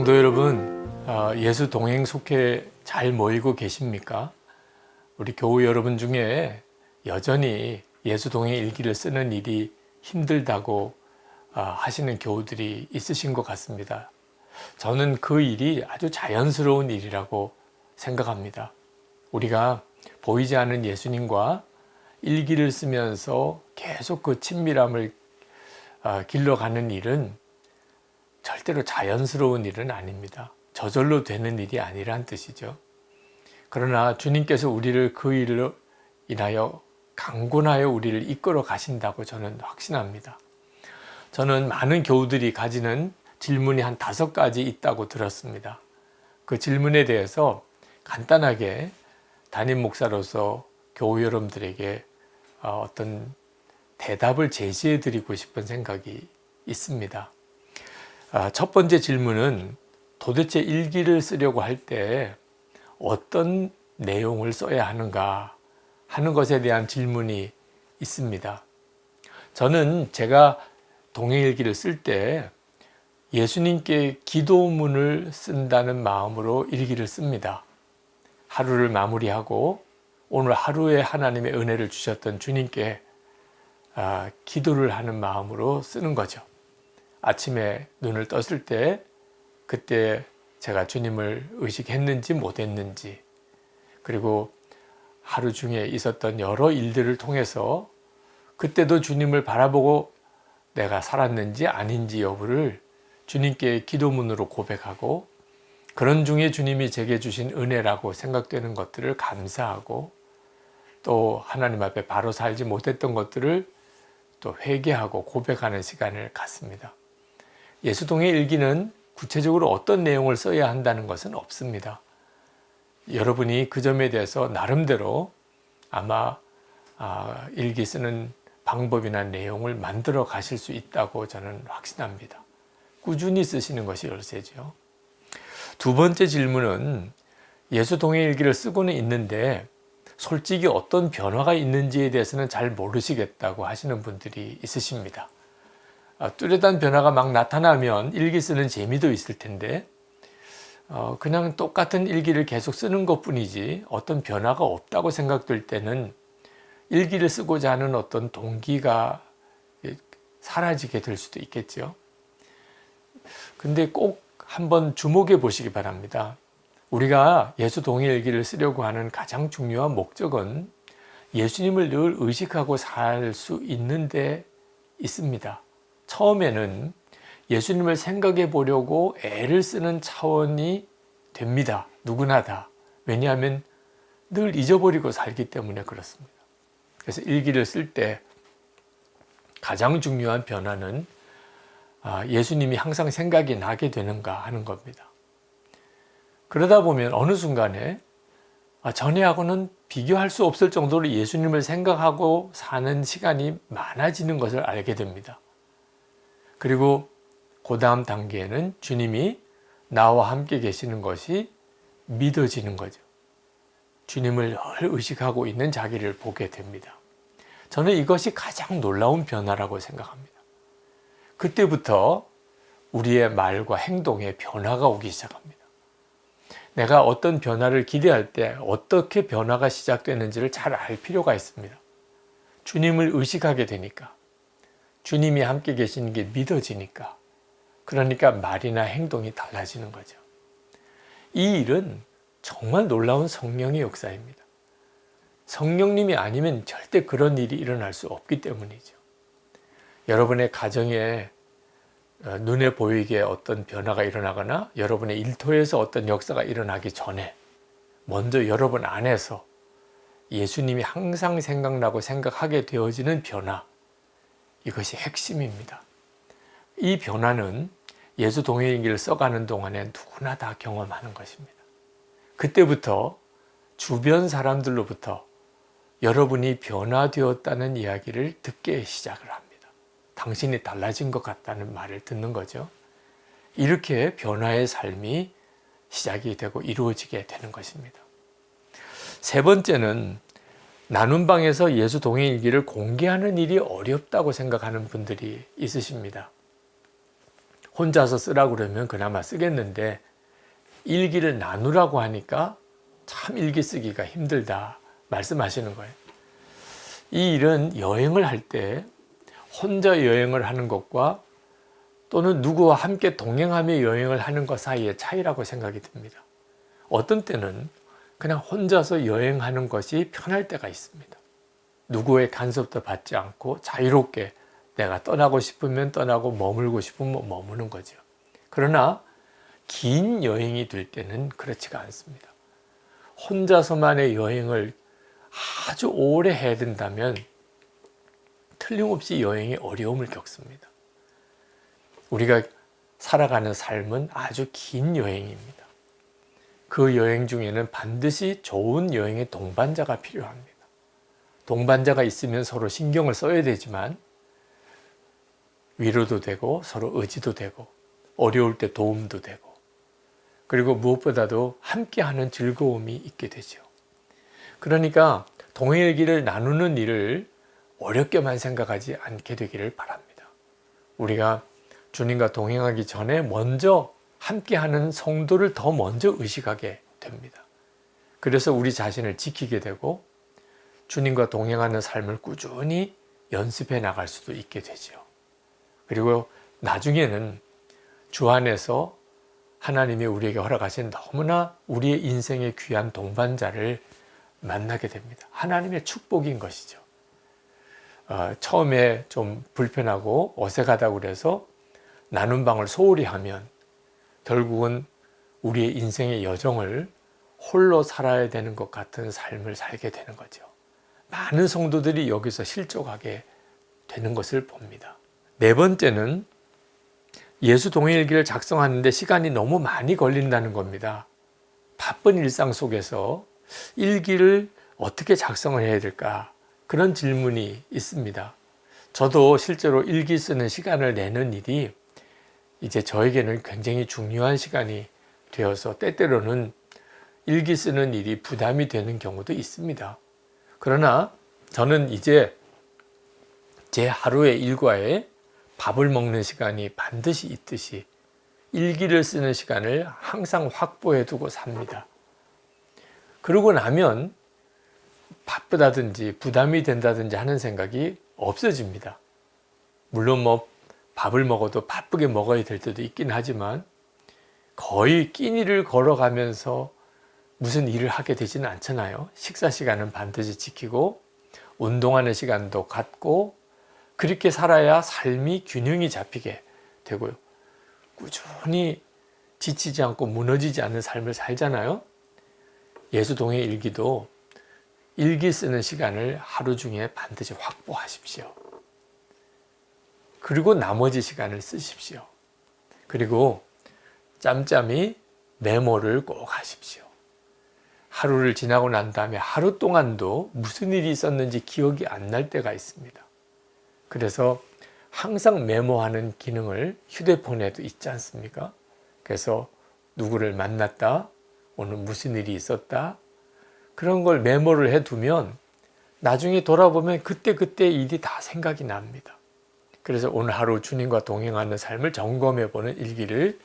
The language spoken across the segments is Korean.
성도 여러분, 예수 동행 속해 잘 모이고 계십니까? 우리 교우 여러분 중에 여전히 예수 동행 일기를 쓰는 일이 힘들다고 하시는 교우들이 있으신 것 같습니다. 저는 그 일이 아주 자연스러운 일이라고 생각합니다. 우리가 보이지 않는 예수님과 일기를 쓰면서 계속 그 친밀함을 길러가는 일은 절대로 자연스러운 일은 아닙니다. 저절로 되는 일이 아니란 뜻이죠. 그러나 주님께서 우리를 그 일을 인하여 강권하여 우리를 이끌어 가신다고 저는 확신합니다. 저는 많은 교우들이 가지는 질문이 한 5가지 있다고 들었습니다. 그 질문에 대해서 간단하게 담임 목사로서 교우 여러분들에게 어떤 대답을 제시해 드리고 싶은 생각이 있습니다. 첫 번째 질문은 도대체 일기를 쓰려고 할 때 어떤 내용을 써야 하는가 하는 것에 대한 질문이 있습니다. 저는 제가 동행일기를 쓸 때 예수님께 기도문을 쓴다는 마음으로 일기를 씁니다. 하루를 마무리하고 오늘 하루에 하나님의 은혜를 주셨던 주님께 기도를 하는 마음으로 쓰는 거죠. 아침에 눈을 떴을 때 그때 제가 주님을 의식했는지 못했는지, 그리고 하루 중에 있었던 여러 일들을 통해서 그때도 주님을 바라보고 내가 살았는지 아닌지 여부를 주님께 기도문으로 고백하고, 그런 중에 주님이 제게 주신 은혜라고 생각되는 것들을 감사하고, 또 하나님 앞에 바로 살지 못했던 것들을 또 회개하고 고백하는 시간을 갖습니다. 예수동의 일기는 구체적으로 어떤 내용을 써야 한다는 것은 없습니다. 여러분이 그 점에 대해서 나름대로 아마 일기 쓰는 방법이나 내용을 만들어 가실 수 있다고 저는 확신합니다. 꾸준히 쓰시는 것이 열쇠죠. 두 번째 질문은 예수동의 일기를 쓰고는 있는데 솔직히 어떤 변화가 있는지에 대해서는 잘 모르시겠다고 하시는 분들이 있으십니다. 뚜렷한 변화가 막 나타나면 일기 쓰는 재미도 있을 텐데 그냥 똑같은 일기를 계속 쓰는 것뿐이지 어떤 변화가 없다고 생각될 때는 일기를 쓰고자 하는 어떤 동기가 사라지게 될 수도 있겠죠. 근데 꼭 한번 주목해 보시기 바랍니다. 우리가 예수 동행일기를 쓰려고 하는 가장 중요한 목적은 예수님을 늘 의식하고 살 수 있는 데 있습니다. 처음에는 예수님을 생각해 보려고 애를 쓰는 차원이 됩니다. 누구나 다. 왜냐하면 늘 잊어버리고 살기 때문에 그렇습니다. 그래서 일기를 쓸 때 가장 중요한 변화는 예수님이 항상 생각이 나게 되는가 하는 겁니다. 그러다 보면 어느 순간에 전에하고는 비교할 수 없을 정도로 예수님을 생각하고 사는 시간이 많아지는 것을 알게 됩니다. 그리고 그 다음 단계에는 주님이 나와 함께 계시는 것이 믿어지는 거죠. 주님을 늘 의식하고 있는 자기를 보게 됩니다. 저는 이것이 가장 놀라운 변화라고 생각합니다. 그때부터 우리의 말과 행동에 변화가 오기 시작합니다. 내가 어떤 변화를 기대할 때 어떻게 변화가 시작되는지를 잘 알 필요가 있습니다. 주님을 의식하게 되니까, 주님이 함께 계시는 게 믿어지니까, 그러니까 말이나 행동이 달라지는 거죠. 이 일은 정말 놀라운 성령의 역사입니다. 성령님이 아니면 절대 그런 일이 일어날 수 없기 때문이죠. 여러분의 가정에 눈에 보이게 어떤 변화가 일어나거나 여러분의 일터에서 어떤 역사가 일어나기 전에 먼저 여러분 안에서 예수님이 항상 생각나고 생각하게 되어지는 변화, 이것이 핵심입니다. 이 변화는 예수 동행일기를 써가는 동안에 누구나 다 경험하는 것입니다. 그때부터 주변 사람들로부터 여러분이 변화되었다는 이야기를 듣게 시작을 합니다. 당신이 달라진 것 같다는 말을 듣는 거죠. 이렇게 변화의 삶이 시작이 되고 이루어지게 되는 것입니다. 세 번째는 나눔 방에서 예수 동행일기를 공개하는 일이 어렵다고 생각하는 분들이 있으십니다. 혼자서 쓰라고 그러면 그나마 쓰겠는데 일기를 나누라고 하니까 참 일기 쓰기가 힘들다 말씀하시는 거예요. 이 일은 여행을 할 때 혼자 여행을 하는 것과 또는 누구와 함께 동행하며 여행을 하는 것 사이의 차이라고 생각이 듭니다. 어떤 때는 그냥 혼자서 여행하는 것이 편할 때가 있습니다. 누구의 간섭도 받지 않고 자유롭게 내가 떠나고 싶으면 떠나고 머물고 싶으면 머무는 거죠. 그러나 긴 여행이 될 때는 그렇지가 않습니다. 혼자서만의 여행을 아주 오래 해야 된다면 틀림없이 여행에 어려움을 겪습니다. 우리가 살아가는 삶은 아주 긴 여행입니다. 그 여행 중에는 반드시 좋은 여행의 동반자가 필요합니다. 동반자가 있으면 서로 신경을 써야 되지만 위로도 되고 서로 의지도 되고 어려울 때 도움도 되고 그리고 무엇보다도 함께하는 즐거움이 있게 되죠. 그러니까 동행의 길을 나누는 일을 어렵게만 생각하지 않게 되기를 바랍니다. 우리가 주님과 동행하기 전에 먼저 함께하는 성도를 더 먼저 의식하게 됩니다. 그래서 우리 자신을 지키게 되고 주님과 동행하는 삶을 꾸준히 연습해 나갈 수도 있게 되죠. 그리고 나중에는 주 안에서 하나님이 우리에게 허락하신 너무나 우리의 인생의 귀한 동반자를 만나게 됩니다. 하나님의 축복인 것이죠. 처음에 좀 불편하고 어색하다고 그래서 나눈 방을 소홀히 하면 결국은 우리의 인생의 여정을 홀로 살아야 되는 것 같은 삶을 살게 되는 거죠. 많은 성도들이 여기서 실족하게 되는 것을 봅니다. 네 번째는 예수 동행일기를 작성하는데 시간이 너무 많이 걸린다는 겁니다. 바쁜 일상 속에서 일기를 어떻게 작성을 해야 될까? 그런 질문이 있습니다. 저도 실제로 일기 쓰는 시간을 내는 일이 이제 저에게는 굉장히 중요한 시간이 되어서 때때로는 일기 쓰는 일이 부담이 되는 경우도 있습니다. 그러나 저는 이제 제 하루의 일과에 밥을 먹는 시간이 반드시 있듯이 일기를 쓰는 시간을 항상 확보해 두고 삽니다. 그러고 나면 바쁘다든지 부담이 된다든지 하는 생각이 없어집니다. 물론 밥을 먹어도 바쁘게 먹어야 될 때도 있긴 하지만 거의 끼니를 걸어가면서 무슨 일을 하게 되지는 않잖아요. 식사 시간은 반드시 지키고 운동하는 시간도 갖고 그렇게 살아야 삶이 균형이 잡히게 되고요. 꾸준히 지치지 않고 무너지지 않는 삶을 살잖아요. 예수 동행 일기도 일기 쓰는 시간을 하루 중에 반드시 확보하십시오. 그리고 나머지 시간을 쓰십시오. 그리고 짬짬이 메모를 꼭 하십시오. 하루를 지나고 난 다음에 하루 동안도 무슨 일이 있었는지 기억이 안 날 때가 있습니다. 그래서 항상 메모하는 기능을 휴대폰에도 있지 않습니까? 그래서 누구를 만났다, 오늘 무슨 일이 있었다, 그런 걸 메모를 해두면 나중에 돌아보면 그때그때 일이 다 생각이 납니다. 그래서 오늘 하루 주님과 동행하는 삶을 점검해보는 일기를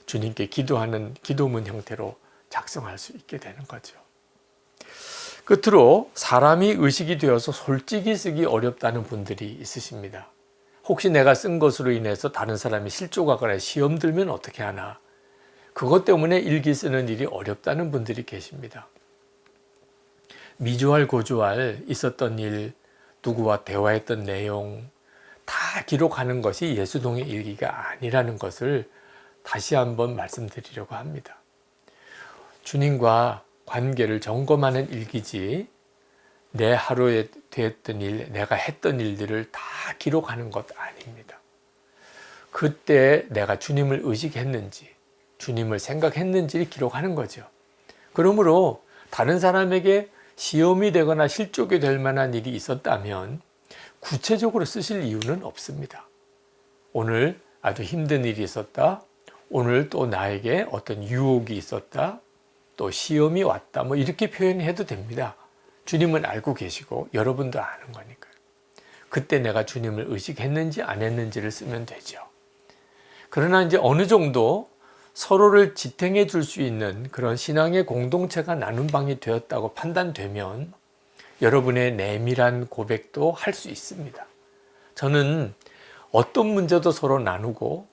주님께 기도하는 기도문 형태로 작성할 수 있게 되는 거죠. 끝으로 사람이 의식이 되어서 솔직히 쓰기 어렵다는 분들이 있으십니다. 혹시 내가 쓴 것으로 인해서 다른 사람이 실족하거나 시험 들면 어떻게 하나. 그것 때문에 일기 쓰는 일이 어렵다는 분들이 계십니다. 미주알 고주알 있었던 일, 누구와 대화했던 내용 다 기록하는 것이 예수동의 일기가 아니라는 것을 다시 한번 말씀드리려고 합니다. 주님과 관계를 점검하는 일기지 내 하루에 됐던 일, 내가 했던 일들을 다 기록하는 것 아닙니다. 그때 내가 주님을 의식했는지, 주님을 생각했는지를 기록하는 거죠. 그러므로 다른 사람에게 시험이 되거나 실족이 될 만한 일이 있었다면 구체적으로 쓰실 이유는 없습니다. 오늘 아주 힘든 일이 있었다. 오늘 또 나에게 어떤 유혹이 있었다. 또 시험이 왔다. 이렇게 표현해도 됩니다. 주님은 알고 계시고 여러분도 아는 거니까요. 그때 내가 주님을 의식했는지 안 했는지를 쓰면 되죠. 그러나 이제 어느 정도 서로를 지탱해 줄 수 있는 그런 신앙의 공동체가 나눈 방이 되었다고 판단되면 여러분의 내밀한 고백도 할 수 있습니다. 저는 어떤 문제도 서로 나누고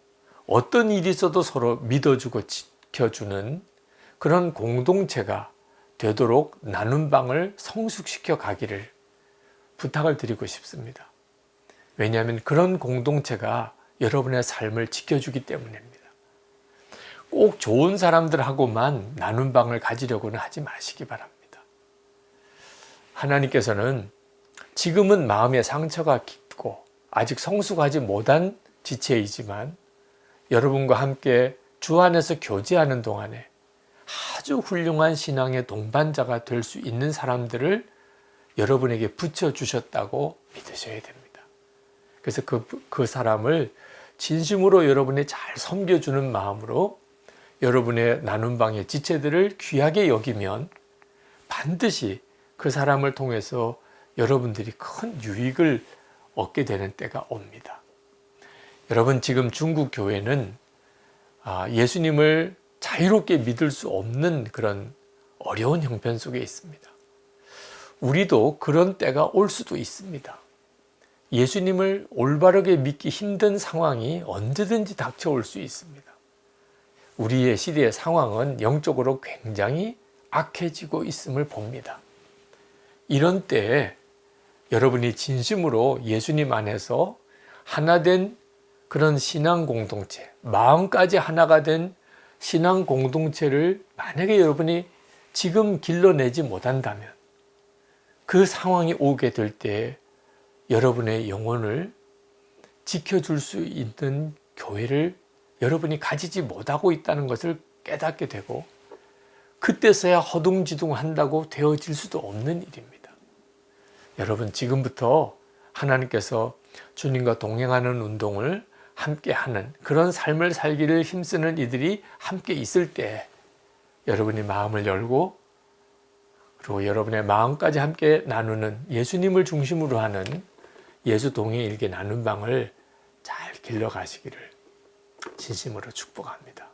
어떤 일이 있어도 서로 믿어주고 지켜주는 그런 공동체가 되도록 나눈 방을 성숙시켜 가기를 부탁을 드리고 싶습니다. 왜냐하면 그런 공동체가 여러분의 삶을 지켜주기 때문입니다. 꼭 좋은 사람들하고만 나눈 방을 가지려고는 하지 마시기 바랍니다. 하나님께서는 지금은 마음의 상처가 깊고 아직 성숙하지 못한 지체이지만 여러분과 함께 주 안에서 교제하는 동안에 아주 훌륭한 신앙의 동반자가 될 수 있는 사람들을 여러분에게 붙여주셨다고 믿으셔야 됩니다. 그래서 그 사람을 진심으로 여러분이 잘 섬겨주는 마음으로 여러분의 나눔 방의 지체들을 귀하게 여기면 반드시 그 사람을 통해서 여러분들이 큰 유익을 얻게 되는 때가 옵니다. 여러분, 지금 중국 교회는 예수님을 자유롭게 믿을 수 없는 그런 어려운 형편 속에 있습니다. 우리도 그런 때가 올 수도 있습니다. 예수님을 올바르게 믿기 힘든 상황이 언제든지 닥쳐올 수 있습니다. 우리의 시대의 상황은 영적으로 굉장히 악해지고 있음을 봅니다. 이런 때에 여러분이 진심으로 예수님 안에서 하나된 그런 신앙 공동체, 마음까지 하나가 된 신앙 공동체를 만약에 여러분이 지금 길러내지 못한다면 그 상황이 오게 될 때 여러분의 영혼을 지켜줄 수 있는 교회를 여러분이 가지지 못하고 있다는 것을 깨닫게 되고 그때서야 허둥지둥한다고 되어질 수도 없는 일입니다. 여러분, 지금부터 하나님께서 주님과 동행하는 운동을 함께하는 그런 삶을 살기를 힘쓰는 이들이 함께 있을 때 여러분이 마음을 열고 그리고 여러분의 마음까지 함께 나누는 예수님을 중심으로 하는 예수 동행 일기 나눔 방을 잘 길러가시기를 진심으로 축복합니다.